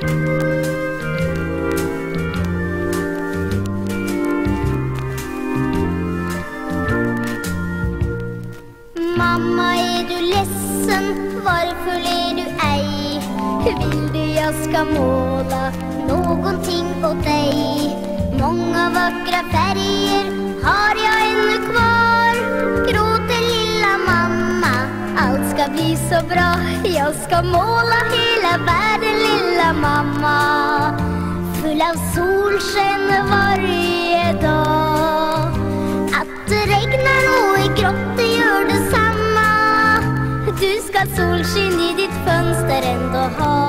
Mamma, är du ledsen? Varför ler du ej? Vill du jag ska måla någonting åt dig? Många vackra färger har jag ännu kvar. Gråter lilla mamma, allt ska bli så bra. Jag ska måla hela världen, lilla mamma, full av solsken varje dag. Att det regnar och är grått, det gör detsamma. Du ska solsken i ditt fönster ändå ha.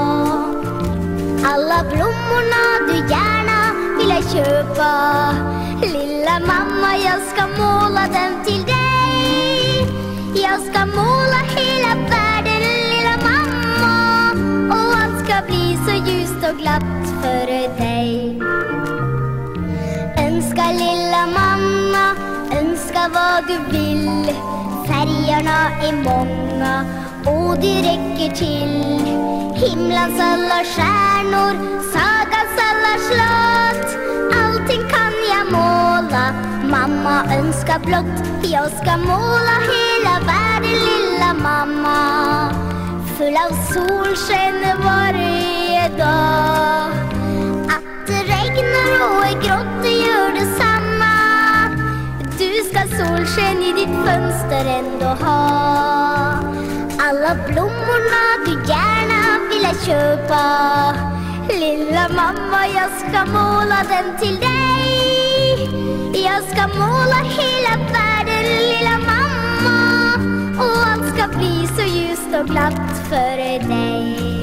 Alla blommorna du gärna vill jag köpa. Lilla mamma, jag ska måla dem till dig. Jag ska måla hela världen, lilla mamma, och allt ska bli så ljust och glatt för dig. Önska lilla mamma, önska vad du vill. Färgerna är många och det räcker till. Himlans alla stjärnor, sagans alla slott, allting kan jag måla. Mamma önskar blått, jag ska måla hela världen, lilla mamma, full av solsken varje dag. Att det regnar och är grått, det gör detsamma. Du ska solsken i ditt fönster ändå ha. Alla blommorna du gärna vill jag köpa. Lilla mamma, jag ska måla dem till dig. Jag ska måla hela världen, lilla mamma, och allt ska bli så ljust och glatt för dig.